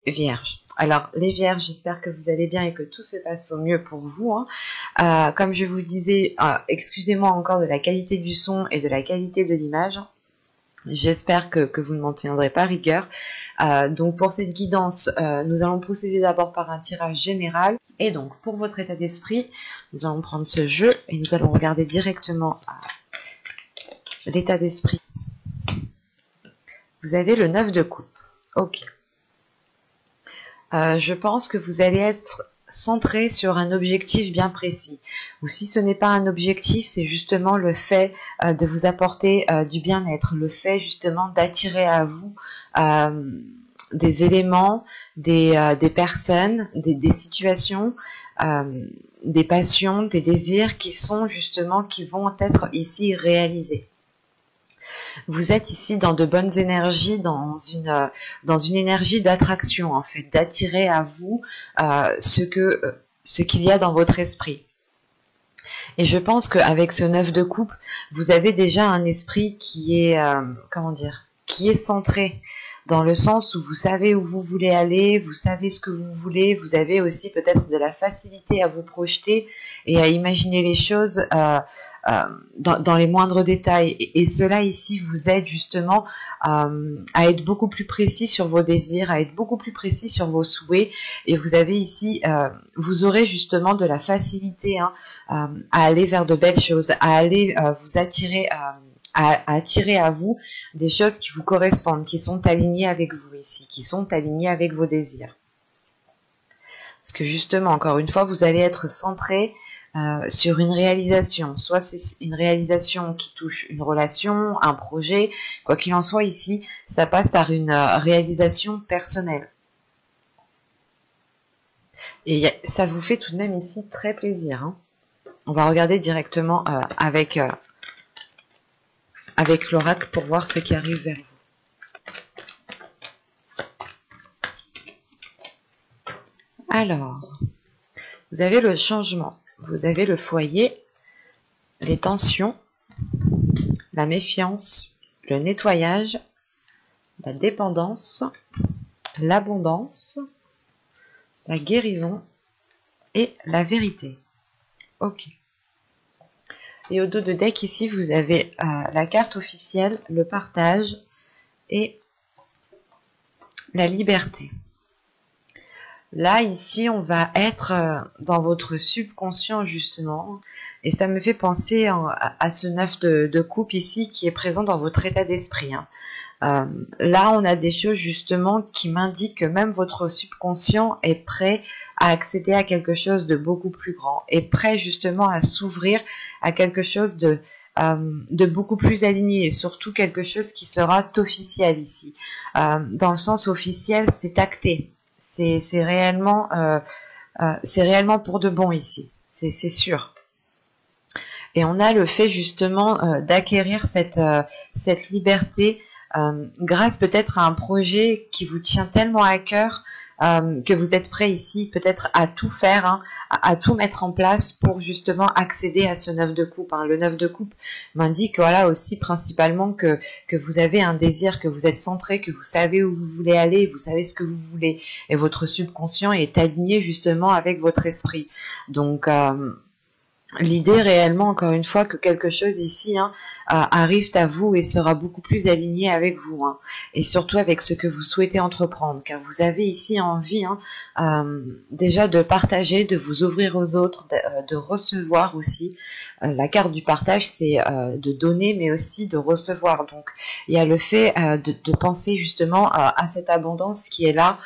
Vierge. Alors, les Vierges, j'espère que vous allez bien et que tout se passe au mieux pour vous, hein. Comme je vous disais, excusez-moi encore de la qualité du son et de la qualité de l'image. J'espère que vous ne m'en tiendrez pas rigueur. Donc, pour cette guidance, nous allons procéder d'abord par un tirage général. Et donc, pour votre état d'esprit, nous allons prendre ce jeu et nous allons regarder directement l'état d'esprit. Vous avez le 9 de coupe. Ok. Je pense que vous allez être centré sur un objectif bien précis. Ou si ce n'est pas un objectif, c'est justement le fait de vous apporter du bien-être, le fait justement d'attirer à vous des éléments, des personnes, des situations, des passions, des désirs qui vont être ici réalisés. Vous êtes ici dans de bonnes énergies, dans une énergie d'attraction, en fait, d'attirer à vous ce qu'il y a dans votre esprit. Et je pense qu'avec ce 9 de coupe, vous avez déjà un esprit qui est, qui est centré, dans le sens où vous savez où vous voulez aller, vous savez ce que vous voulez, vous avez aussi peut-être de la facilité à vous projeter et à imaginer les choses dans les moindres détails. Et cela ici vous aide justement à être beaucoup plus précis sur vos désirs, à être beaucoup plus précis sur vos souhaits. Et vous avez ici, vous aurez justement de la facilité à aller vers de belles choses, à aller vous attirer, à attirer à vous des choses qui vous correspondent, qui sont alignées avec vous ici, qui sont alignées avec vos désirs. Parce que justement, encore une fois, vous allez être centré sur une réalisation, soit c'est une réalisation qui touche une relation, un projet, quoi qu'il en soit ici, ça passe par une réalisation personnelle. Et ça vous fait tout de même ici très plaisir, hein. On va regarder directement avec l'oracle pour voir ce qui arrive vers vous. Alors, vous avez le changement. Vous avez le foyer, les tensions, la méfiance, le nettoyage, la dépendance, l'abondance, la guérison et la vérité. Ok. Et au dos de deck ici, vous avez la carte officielle, le partage et la liberté. Là, ici, on va être dans votre subconscient, justement. Et ça me fait penser à ce 9 de coupe ici qui est présent dans votre état d'esprit. Là, on a des choses, justement, qui m'indiquent que même votre subconscient est prêt à accéder à quelque chose de beaucoup plus grand. Est prêt, justement, à s'ouvrir à quelque chose de beaucoup plus aligné. Et surtout, quelque chose qui sera officiel ici. Dans le sens officiel, c'est acté. C'est réellement pour de bon ici, c'est sûr. Et on a le fait justement d'acquérir cette liberté grâce peut-être à un projet qui vous tient tellement à cœur que vous êtes prêt ici peut-être à tout faire, hein, à tout mettre en place pour justement accéder à ce 9 de coupe. Le 9 de coupe m'indique voilà aussi principalement que vous avez un désir, que vous êtes centré, que vous savez où vous voulez aller, vous savez ce que vous voulez. Et votre subconscient est aligné justement avec votre esprit. Donc l'idée réellement, encore une fois, que quelque chose ici arrive à vous et sera beaucoup plus aligné avec vous, hein, et surtout avec ce que vous souhaitez entreprendre, car vous avez ici envie déjà de partager, de vous ouvrir aux autres, de recevoir aussi. La carte du partage, c'est de donner, mais aussi de recevoir. Donc, il y a le fait de penser justement à cette abondance qui est là,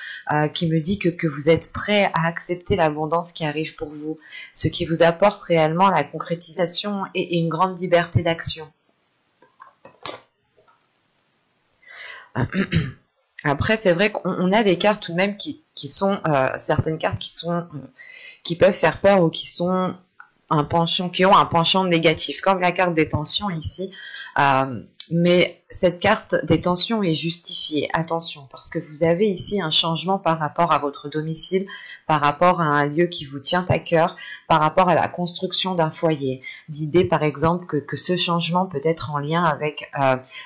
qui me dit que vous êtes prêt à accepter l'abondance qui arrive pour vous, ce qui vous apporte réellement la concrétisation et une grande liberté d'action. Après, c'est vrai qu'on a des cartes tout de même qui sont certaines cartes qui peuvent faire peur ou qui sont qui ont un penchant négatif, comme la carte des tensions ici. Mais cette carte des tensions est justifiée, attention, parce que vous avez ici un changement par rapport à votre domicile, par rapport à un lieu qui vous tient à cœur, par rapport à la construction d'un foyer. L'idée, par exemple, que ce changement peut être en lien avec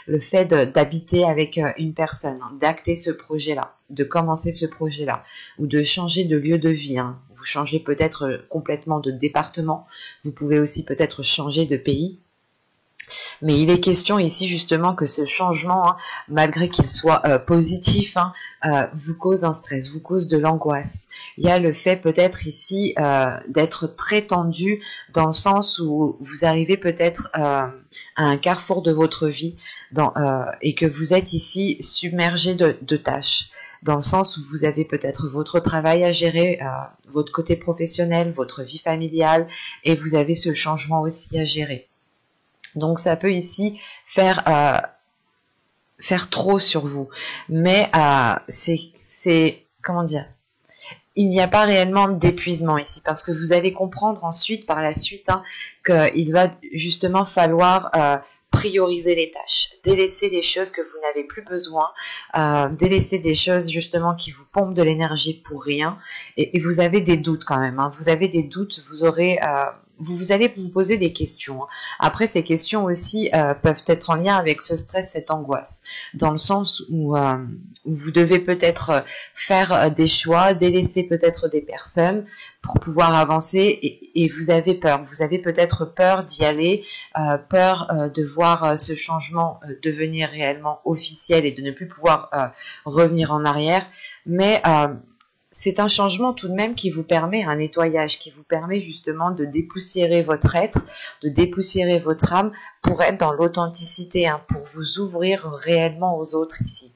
le fait d'habiter avec une personne, d'acter ce projet-là, de commencer ce projet-là, ou de changer de lieu de vie. Vous changez peut-être complètement de département, vous pouvez aussi peut-être changer de pays. Mais il est question ici justement que ce changement, malgré qu'il soit positif, vous cause un stress, vous cause de l'angoisse. Il y a le fait peut-être ici d'être très tendu dans le sens où vous arrivez peut-être à un carrefour de votre vie et que vous êtes ici submergé de tâches. Dans le sens où vous avez peut-être votre travail à gérer, votre côté professionnel, votre vie familiale, et vous avez ce changement aussi à gérer. Donc ça peut ici faire trop sur vous, mais c'est comment dire, il n'y a pas réellement d'épuisement ici, parce que vous allez comprendre ensuite, par la suite, qu'il va justement falloir prioriser les tâches, délaisser des choses que vous n'avez plus besoin, délaisser des choses justement qui vous pompent de l'énergie pour rien, et vous avez des doutes quand même, vous avez des doutes, vous aurez... vous allez vous poser des questions. Après, ces questions aussi peuvent être en lien avec ce stress, cette angoisse, dans le sens où vous devez peut-être faire des choix, délaisser peut-être des personnes pour pouvoir avancer, et vous avez peur. Vous avez peut-être peur d'y aller, peur de voir ce changement devenir réellement officiel et de ne plus pouvoir revenir en arrière. Mais c'est un changement tout de même qui vous permet un nettoyage, qui vous permet justement de dépoussiérer votre être, de dépoussiérer votre âme pour être dans l'authenticité, pour vous ouvrir réellement aux autres ici.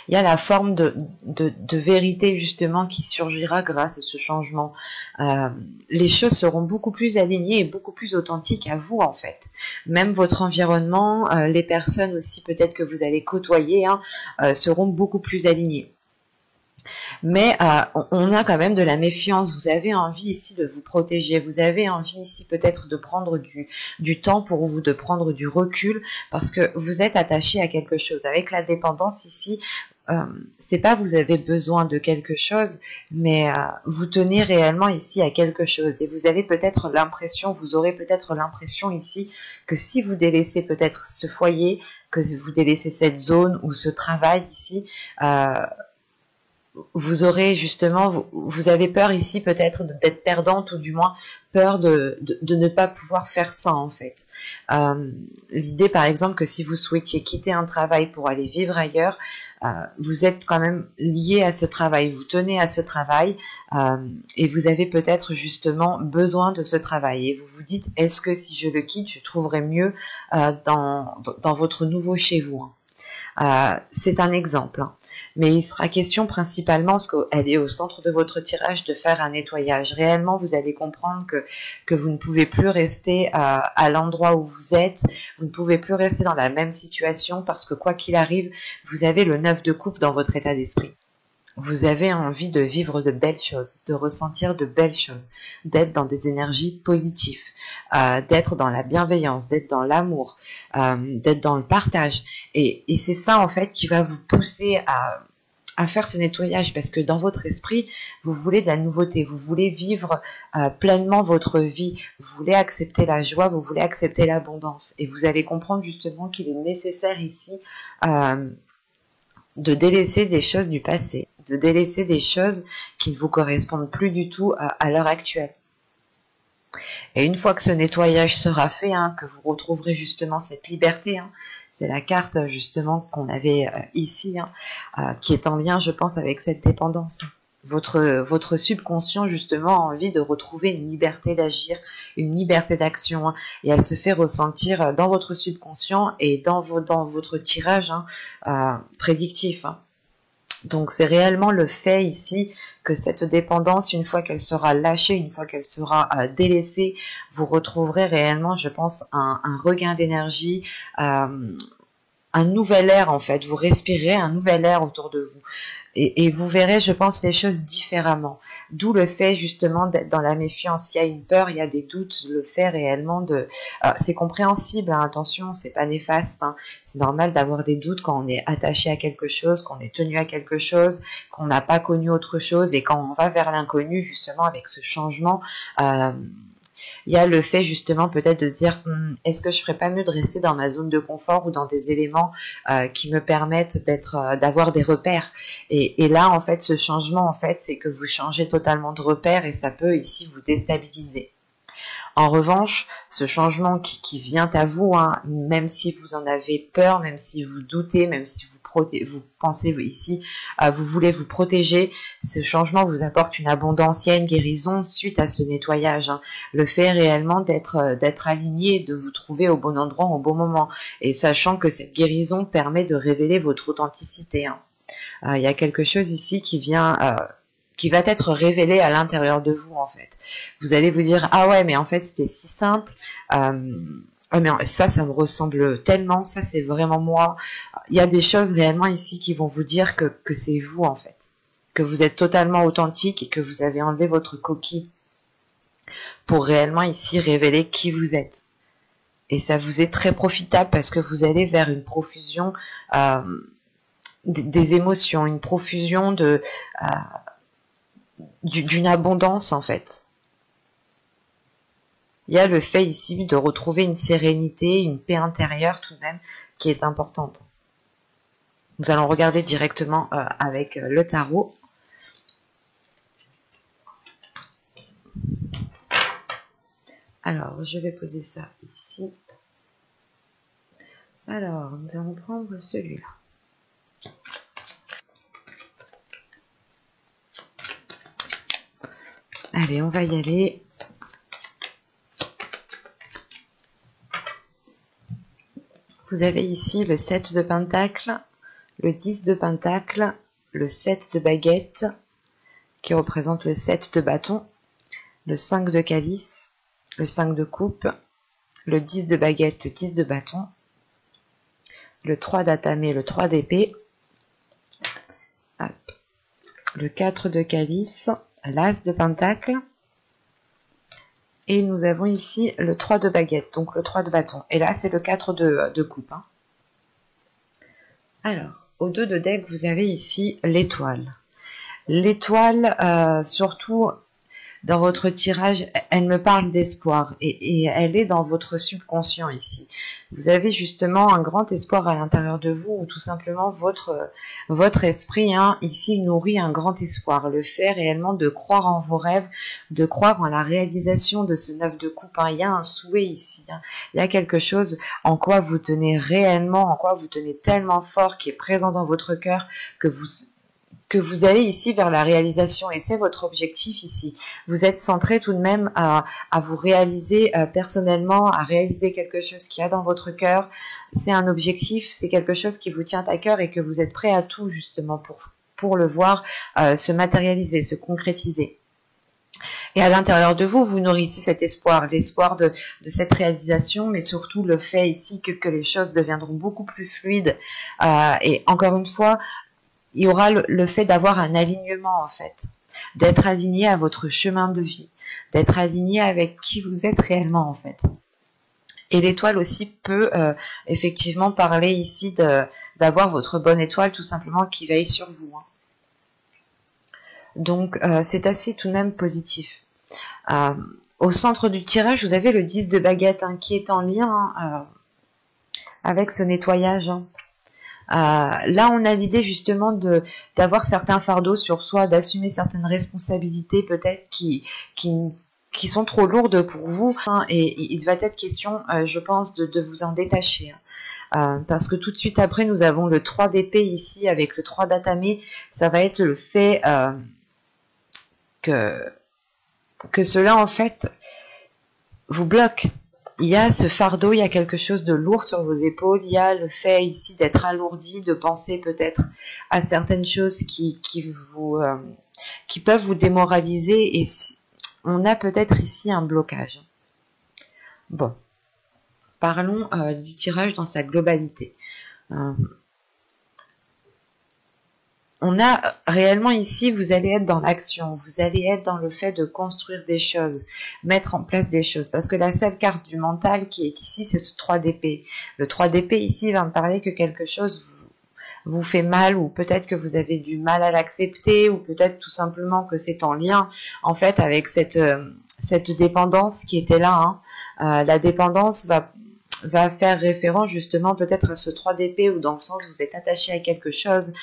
Il y a la forme de vérité justement qui surgira grâce à ce changement. Les choses seront beaucoup plus alignées et beaucoup plus authentiques à vous en fait. Même votre environnement, les personnes aussi peut-être que vous allez côtoyer seront beaucoup plus alignées. Mais on a quand même de la méfiance. Vous avez envie ici de vous protéger. Vous avez envie ici peut-être de prendre du temps pour vous, de prendre du recul, parce que vous êtes attaché à quelque chose. Avec la dépendance ici, c'est pas vous avez besoin de quelque chose, mais vous tenez réellement ici à quelque chose. Et vous avez peut-être l'impression, vous aurez peut-être l'impression ici que si vous délaissez peut-être ce foyer, que vous délaissez cette zone ou ce travail ici, vous aurez justement, vous avez peur ici peut-être d'être perdante, ou du moins peur de ne pas pouvoir faire ça en fait. L'idée par exemple que si vous souhaitiez quitter un travail pour aller vivre ailleurs, vous êtes quand même lié à ce travail, vous tenez à ce travail, et vous avez peut-être justement besoin de ce travail, et vous vous dites, est-ce que si je le quitte, je trouverai mieux dans votre nouveau chez vous. C'est un exemple, mais il sera question principalement, parce qu'elle est au centre de votre tirage, de faire un nettoyage. Réellement, vous allez comprendre que vous ne pouvez plus rester à l'endroit où vous êtes, vous ne pouvez plus rester dans la même situation, parce que quoi qu'il arrive, vous avez le 9 de coupe dans votre état d'esprit. Vous avez envie de vivre de belles choses, de ressentir de belles choses, d'être dans des énergies positives, d'être dans la bienveillance, d'être dans l'amour, d'être dans le partage. Et c'est ça en fait qui va vous pousser à faire ce nettoyage, parce que dans votre esprit, vous voulez de la nouveauté, vous voulez vivre pleinement votre vie, vous voulez accepter la joie, vous voulez accepter l'abondance. Et vous allez comprendre justement qu'il est nécessaire ici de délaisser des choses du passé, de délaisser des choses qui ne vous correspondent plus du tout à l'heure actuelle. Et une fois que ce nettoyage sera fait, que vous retrouverez justement cette liberté, c'est la carte justement qu'on avait ici, qui est en lien, je pense, avec cette dépendance. Votre subconscient justement a envie de retrouver une liberté d'agir, une liberté d'action, et elle se fait ressentir dans votre subconscient et dans votre tirage prédictif. Donc c'est réellement le fait ici que cette dépendance, une fois qu'elle sera lâchée, une fois qu'elle sera délaissée, vous retrouverez réellement, je pense, un regain d'énergie, un nouvel air en fait, vous respirez un nouvel air autour de vous. Et vous verrez, je pense, les choses différemment. D'où le fait justement d'être dans la méfiance. Il y a une peur, il y a des doutes, le fait réellement de... c'est compréhensible, hein, attention, c'est pas néfaste. Hein. C'est normal d'avoir des doutes quand on est attaché à quelque chose, qu'on est tenu à quelque chose, qu'on n'a pas connu autre chose. Et quand on va vers l'inconnu, justement, avec ce changement... il y a le fait justement peut-être de se dire est-ce que je ferais pas mieux de rester dans ma zone de confort ou dans des éléments qui me permettent d'avoir des repères et là en fait ce changement en fait c'est que vous changez totalement de repères et ça peut ici vous déstabiliser. En revanche, ce changement qui vient à vous, hein, même si vous en avez peur, même si vous doutez, même si vous pensez ici, vous voulez vous protéger, ce changement vous apporte une abondance, il y a une guérison suite à ce nettoyage. Hein. Le fait réellement d'être aligné, de vous trouver au bon endroit au bon moment, et sachant que cette guérison permet de révéler votre authenticité. Hein. Il y a quelque chose ici qui vient... qui va être révélé à l'intérieur de vous en fait. Vous allez vous dire ah ouais mais en fait c'était si simple, mais ça me ressemble tellement, ça c'est vraiment moi. Il y a des choses réellement ici qui vont vous dire que c'est vous en fait, que vous êtes totalement authentique et que vous avez enlevé votre coquille pour réellement ici révéler qui vous êtes. Et ça vous est très profitable parce que vous allez vers une profusion des émotions, une profusion d'une abondance en fait. Il y a le fait ici de retrouver une sérénité, une paix intérieure tout de même qui est importante. Nous allons regarder directement avec le tarot. Alors, je vais poser ça ici. Alors, nous allons prendre celui-là. Allez, on va y aller. Vous avez ici le 7 de Pentacle, le 10 de Pentacle, le 7 de Baguette, qui représente le 7 de Bâton, le 5 de Calice, le 5 de Coupe, le 10 de Baguette, le 10 de Bâton, le 3 d'Atamé, le 3 d'Épée, le 4 de Calice, l'As de Pentacle, et nous avons ici le 3 de Baguette, donc le 3 de Bâton. Et là, c'est le 4 de Coupe. Hein. Alors, au 2 de deck, vous avez ici l'étoile. L'étoile, surtout dans votre tirage, elle me parle d'espoir et elle est dans votre subconscient ici. Vous avez justement un grand espoir à l'intérieur de vous ou tout simplement votre esprit hein, ici nourrit un grand espoir. Le fait réellement de croire en vos rêves, de croire en la réalisation de ce 9 de coupe. Hein. Il y a un souhait ici. Hein. Il y a quelque chose en quoi vous tenez réellement, en quoi vous tenez tellement fort qui est présent dans votre cœur que vous allez ici vers la réalisation et c'est votre objectif ici. Vous êtes centré tout de même à vous réaliser personnellement, à réaliser quelque chose qui a dans votre cœur. C'est un objectif, c'est quelque chose qui vous tient à cœur et que vous êtes prêt à tout justement pour le voir se matérialiser, se concrétiser. Et à l'intérieur de vous, vous nourrissez cet espoir, l'espoir de cette réalisation, mais surtout le fait ici que les choses deviendront beaucoup plus fluides. Et encore une fois, il y aura le fait d'avoir un alignement en fait, d'être aligné à votre chemin de vie, d'être aligné avec qui vous êtes réellement en fait. Et l'étoile aussi peut effectivement parler ici d'avoir votre bonne étoile tout simplement qui veille sur vous. Hein. Donc c'est assez tout de même positif. Au centre du tirage, vous avez le 10 de Baguette hein, qui est en lien avec ce nettoyage. Hein. Là, on a l'idée justement d'avoir certains fardeaux sur soi, d'assumer certaines responsabilités peut-être qui sont trop lourdes pour vous. Hein, et il va être question, je pense, de vous en détacher. Hein. Parce que tout de suite après, nous avons le 3 d'épée ici avec le 3 d'atamé. Ça va être le fait que cela, en fait, vous bloque. Il y a ce fardeau, il y a quelque chose de lourd sur vos épaules, il y a le fait ici d'être alourdi, de penser peut-être à certaines choses qui peuvent vous démoraliser et on a peut-être ici un blocage. Bon, parlons du tirage dans sa globalité. Euh, on a réellement ici, vous allez être dans l'action, vous allez être dans le fait de construire des choses, mettre en place des choses. Parce que la seule carte du mental qui est ici, c'est ce 3 d'épée. Le 3 d'épée ici va me parler que quelque chose vous fait mal, ou peut-être que vous avez du mal à l'accepter, ou peut-être tout simplement que c'est en lien en fait avec cette dépendance qui était là. La dépendance va faire référence justement peut-être à ce 3 d'épée, ou dans le sens où vous êtes attaché à quelque chose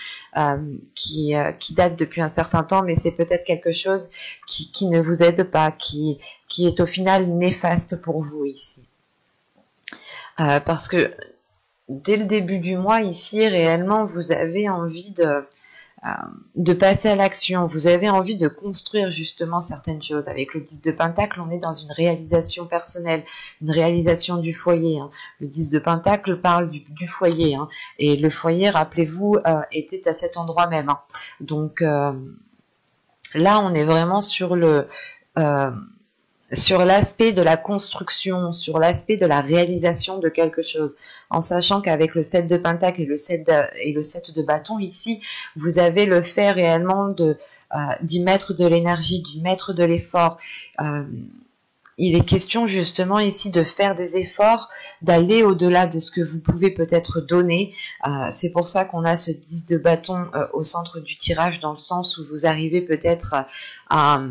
qui date depuis un certain temps, mais c'est peut-être quelque chose qui ne vous aide pas, qui est au final néfaste pour vous ici. Parce que dès le début du mois ici, réellement, vous avez envie de passer à l'action, vous avez envie de construire justement certaines choses. Avec le 10 de Pentacle, on est dans une réalisation personnelle, une réalisation du foyer. Le 10 de Pentacle parle du foyer, et le foyer, rappelez-vous, était à cet endroit même. Donc là, on est vraiment sur l'aspect de la construction, sur l'aspect de la réalisation de quelque chose, en sachant qu'avec le 7 de Pentacle et le 7 de bâton ici, vous avez le fait réellement d'y mettre de l'énergie, d'y mettre de l'effort. Il est question justement ici de faire des efforts, d'aller au-delà de ce que vous pouvez peut-être donner. C'est pour ça qu'on a ce 10 de bâton au centre du tirage, dans le sens où vous arrivez peut-être à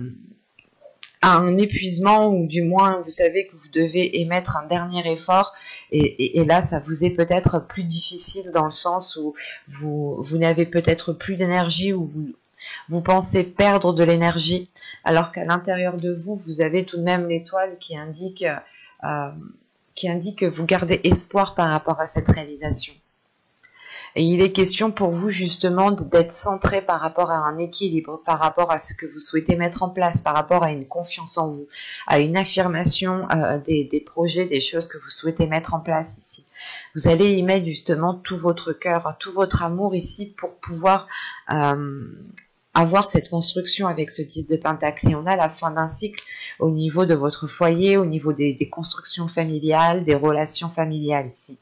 un épuisement, ou du moins vous savez que vous devez émettre un dernier effort, et là ça vous est peut-être plus difficile, dans le sens où vous n'avez peut-être plus d'énergie, ou vous pensez perdre de l'énergie, alors qu'à l'intérieur de vous, vous avez tout de même l'étoile qui indique que vous gardez espoir par rapport à cette réalisation. Et il est question pour vous justement d'être centré par rapport à un équilibre, par rapport à ce que vous souhaitez mettre en place, par rapport à une confiance en vous, à une affirmation des projets, des choses que vous souhaitez mettre en place ici. Vous allez y mettre justement tout votre cœur, tout votre amour ici, pour pouvoir avoir cette construction avec ce 10 de Pentacle. Et on a la fin d'un cycle au niveau de votre foyer, au niveau des constructions familiales, des relations familiales ici.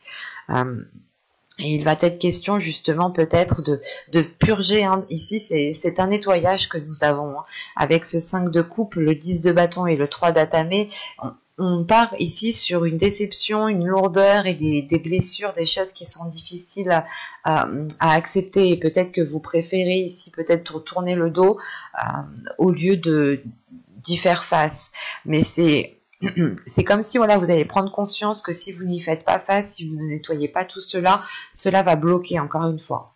Et il va être question justement peut-être de purger. Ici, c'est un nettoyage que nous avons. Avec ce 5 de coupe, le 10 de bâton et le 3 d'atamé, on part ici sur une déception, une lourdeur et des blessures, des choses qui sont difficiles à accepter. Et peut-être que vous préférez ici peut-être tourner le dos au lieu d'y faire face. Mais c'est comme si voilà, vous allez prendre conscience que si vous n'y faites pas face, si vous ne nettoyez pas tout cela, cela va bloquer encore une fois.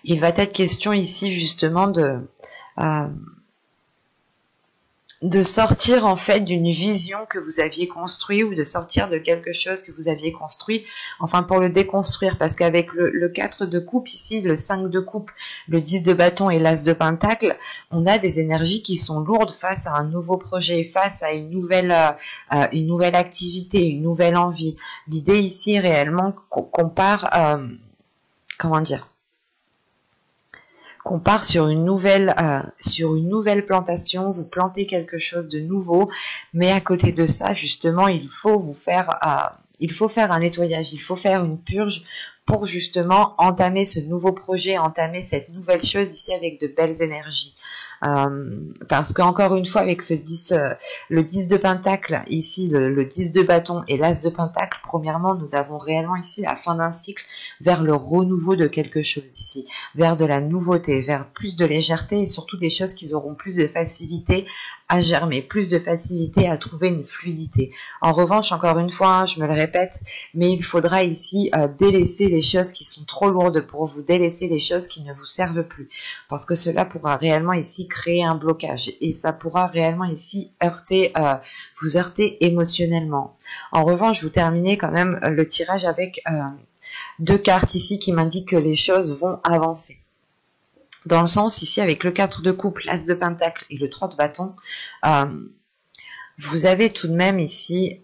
Il va être question ici justement de sortir en fait d'une vision que vous aviez construite, ou de sortir de quelque chose que vous aviez construit, enfin pour le déconstruire, parce qu'avec le 4 de coupe ici, le 5 de coupe, le 10 de bâton et l'as de pentacle, on a des énergies qui sont lourdes face à un nouveau projet, face à une nouvelle activité, une nouvelle envie. L'idée ici est réellement qu'on part, qu'on part sur une nouvelle plantation, vous plantez quelque chose de nouveau, mais à côté de ça, justement, il faut faire un nettoyage, il faut faire une purge pour justement entamer ce nouveau projet, entamer cette nouvelle chose ici avec de belles énergies. Parce qu'encore une fois, avec ce 10, le 10 de pentacle, ici le 10 de bâton et l'as de pentacle, premièrement, nous avons réellement ici la fin d'un cycle vers le renouveau de quelque chose ici, vers de la nouveauté, vers plus de légèreté, et surtout des choses qui auront plus de facilité à germer, plus de facilité à trouver une fluidité. En revanche, encore une fois, je me le répète, mais il faudra ici délaisser les choses qui sont trop lourdes pour vous, délaisser les choses qui ne vous servent plus, parce que cela pourra réellement ici créer un blocage, et ça pourra réellement ici vous heurter émotionnellement. En revanche, je vous terminez quand même le tirage avec deux cartes ici qui m'indiquent que les choses vont avancer. Dans le sens ici, avec le 4 de coupe, l'as de pentacle et le 3 de bâton, vous avez tout de même ici,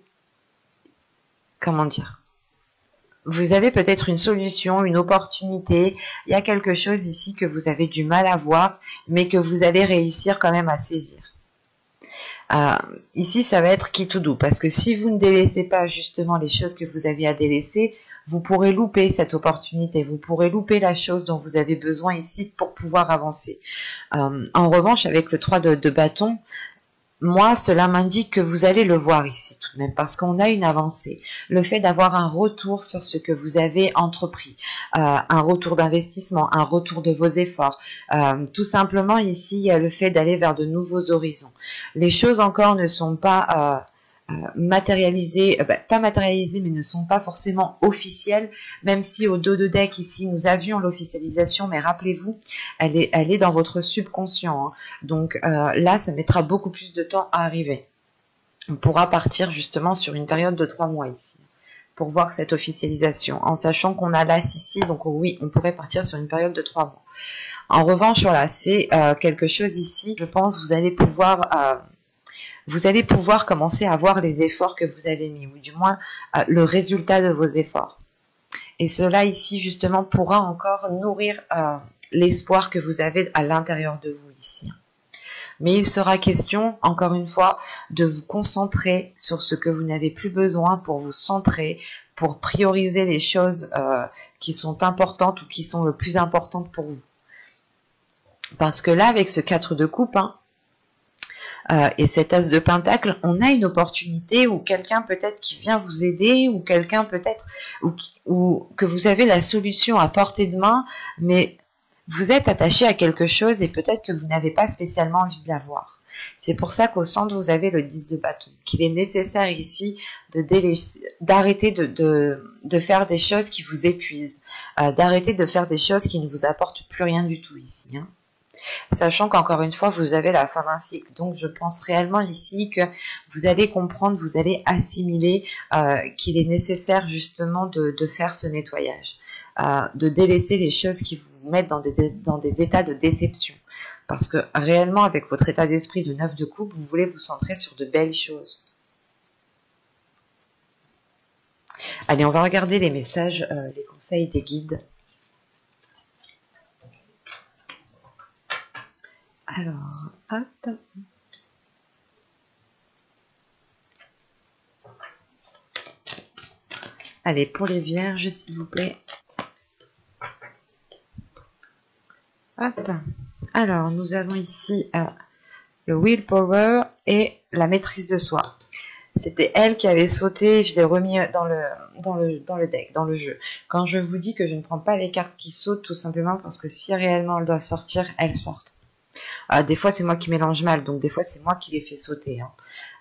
vous avez peut-être une solution, une opportunité, il y a quelque chose ici que vous avez du mal à voir, mais que vous allez réussir quand même à saisir. Ici, ça va être qui tout doux, parce que si vous ne délaissez pas justement les choses que vous avez à délaisser, vous pourrez louper cette opportunité, vous pourrez louper la chose dont vous avez besoin ici pour pouvoir avancer. En revanche, avec le 3 de bâton, moi, cela m'indique que vous allez le voir ici tout de même, parce qu'on a une avancée. Le fait d'avoir un retour sur ce que vous avez entrepris, un retour d'investissement, un retour de vos efforts. Tout simplement ici, il y a le fait d'aller vers de nouveaux horizons. Les choses encore ne sont pas matérialisées, pas matérialisées, mais ne sont pas forcément officielles, même si au dos de deck ici, nous avions l'officialisation, mais rappelez-vous, elle est dans votre subconscient. Hein. Donc là, ça mettra beaucoup plus de temps à arriver. On pourra partir justement sur une période de 3 mois ici, pour voir cette officialisation, en sachant qu'on a l'As ici, donc oui, on pourrait partir sur une période de 3 mois. En revanche, voilà, c'est quelque chose ici, je pense, vous allez pouvoir commencer à voir les efforts que vous avez mis, ou du moins le résultat de vos efforts. Et cela ici, justement, pourra encore nourrir l'espoir que vous avez à l'intérieur de vous ici. Mais il sera question, encore une fois, de vous concentrer sur ce que vous n'avez plus besoin pour vous centrer, pour prioriser les choses qui sont importantes ou qui sont le plus importantes pour vous. Parce que là, avec ce 4 de coupe, hein, et cet as de pentacle, on a une opportunité où quelqu'un peut-être qui vient vous aider, ou quelqu'un peut-être ou que vous avez la solution à portée de main, mais vous êtes attaché à quelque chose et peut-être que vous n'avez pas spécialement envie de l'avoir. C'est pour ça qu'au centre, vous avez le 10 de bâton, qu'il est nécessaire ici d'arrêter de faire des choses qui vous épuisent, d'arrêter de faire des choses qui ne vous apportent plus rien du tout ici, hein. Sachant qu'encore une fois, vous avez la fin d'un cycle. Donc, je pense réellement ici que vous allez comprendre, vous allez assimiler qu'il est nécessaire justement de faire ce nettoyage, de délaisser les choses qui vous mettent dans des états de déception. Parce que réellement, avec votre état d'esprit de 9 de coupe, vous voulez vous centrer sur de belles choses. Allez, on va regarder les messages, les conseils des guides. Alors, hop. Allez, pour les vierges, s'il vous plaît. Hop. Alors, nous avons ici le willpower et la maîtrise de soi. C'était elle qui avait sauté, je l'ai remis dans le deck, dans le jeu. Quand je vous dis que je ne prends pas les cartes qui sautent, tout simplement parce que si réellement elles doivent sortir, elles sortent. Des fois, c'est moi qui mélange mal, donc des fois, c'est moi qui les fais sauter.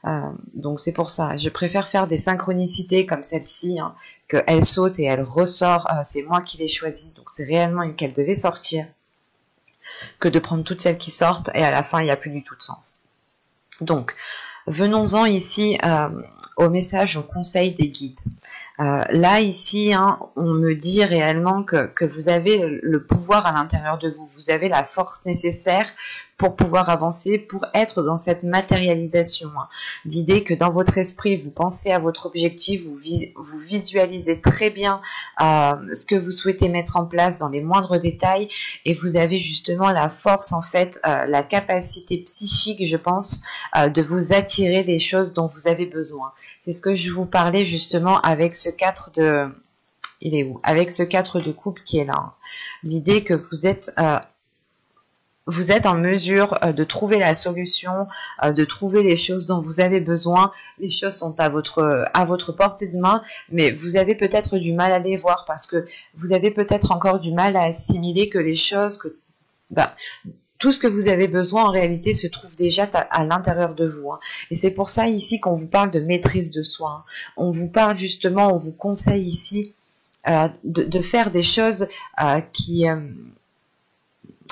Hein. Donc, c'est pour ça. Je préfère faire des synchronicités comme celle-ci, hein, qu'elle saute et elle ressort. C'est moi qui l'ai choisie, donc c'est réellement une qu'elle devait sortir, que de prendre toutes celles qui sortent et à la fin, il n'y a plus du tout de sens. Donc, venons-en ici au message, au conseil des guides. Là, ici, hein, on me dit réellement que vous avez le pouvoir à l'intérieur de vous. Vous avez la force nécessaire pour pouvoir avancer, pour être dans cette matérialisation. Hein. L'idée que dans votre esprit, vous pensez à votre objectif, vous visualisez très bien ce que vous souhaitez mettre en place dans les moindres détails, et vous avez justement la force, en fait, la capacité psychique, je pense, de vous attirer les choses dont vous avez besoin. C'est ce que je vous parlais justement avec ce 4 de... Il est où? Avec ce 4 de coupe qui est là. Hein. L'idée que vous êtes en mesure de trouver la solution, de trouver les choses dont vous avez besoin. Les choses sont à votre portée de main, mais vous avez peut-être du mal à les voir parce que vous avez peut-être encore du mal à assimiler que les choses... tout ce que vous avez besoin, en réalité, se trouve déjà à l'intérieur de vous. Hein. Et c'est pour ça, ici, qu'on vous parle de maîtrise de soi. Hein. On vous parle, justement, on vous conseille ici de faire des choses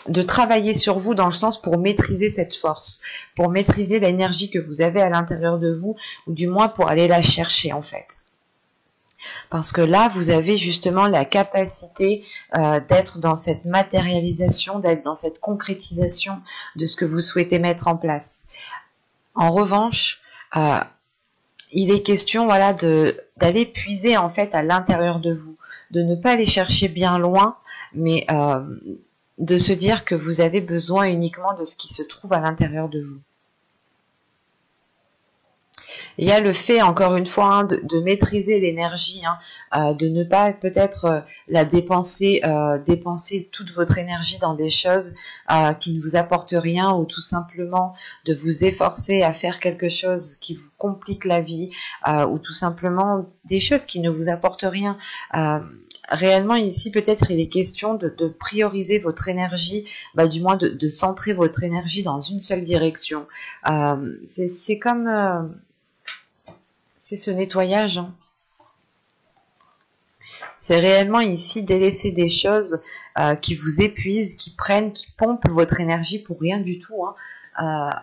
de travailler sur vous dans le sens pour maîtriser cette force, pour maîtriser l'énergie que vous avez à l'intérieur de vous, ou du moins pour aller la chercher, en fait. Parce que là, vous avez justement la capacité d'être dans cette matérialisation, d'être dans cette concrétisation de ce que vous souhaitez mettre en place. En revanche, il est question, voilà, d'aller puiser en fait à l'intérieur de vous, de ne pas aller chercher bien loin, mais de se dire que vous avez besoin uniquement de ce qui se trouve à l'intérieur de vous. Il y a le fait, encore une fois, hein, de maîtriser l'énergie, hein, de ne pas peut-être la dépenser, dépenser toute votre énergie dans des choses qui ne vous apportent rien, ou tout simplement de vous efforcer à faire quelque chose qui vous complique la vie, ou tout simplement des choses qui ne vous apportent rien. Réellement ici, peut-être il est question de prioriser votre énergie, du moins de centrer votre énergie dans une seule direction. C'est comme... c'est ce nettoyage, hein. C'est réellement ici délaisser des choses qui vous épuisent, qui prennent, qui pompent votre énergie pour rien du tout, hein.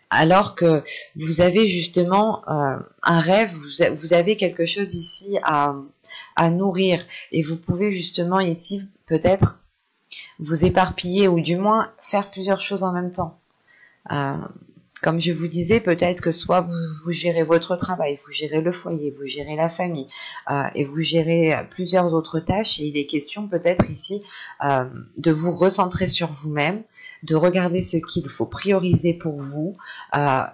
Alors que vous avez justement un rêve, vous avez quelque chose ici à nourrir, et vous pouvez justement ici peut-être vous éparpiller, ou du moins faire plusieurs choses en même temps. Comme je vous disais, peut-être que soit vous gérez votre travail, vous gérez le foyer, vous gérez la famille, et vous gérez plusieurs autres tâches, et il est question peut-être ici de vous recentrer sur vous-même, de regarder ce qu'il faut prioriser pour vous,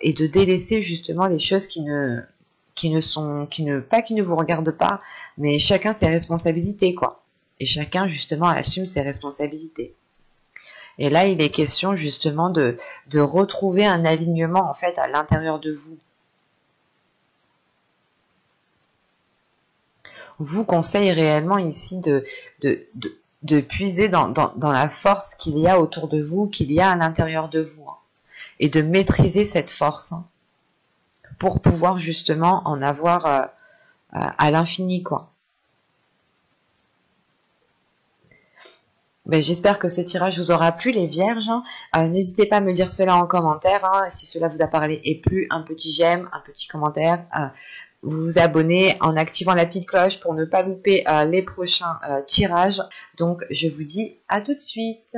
et de délaisser justement les choses qui ne vous regardent pas, mais chacun ses responsabilités, quoi. Et chacun justement assume ses responsabilités. Et là, il est question justement de retrouver un alignement en fait à l'intérieur de vous. Vous conseille réellement ici de puiser dans la force qu'il y a autour de vous, qu'il y a à l'intérieur de vous, hein, et de maîtriser cette force, hein, pour pouvoir justement en avoir à l'infini, quoi. J'espère que ce tirage vous aura plu, les vierges. N'hésitez pas à me dire cela en commentaire, hein, si cela vous a parlé et plu. Un petit j'aime, un petit commentaire. Vous vous abonnez en activant la petite cloche pour ne pas louper les prochains tirages. Donc je vous dis à tout de suite.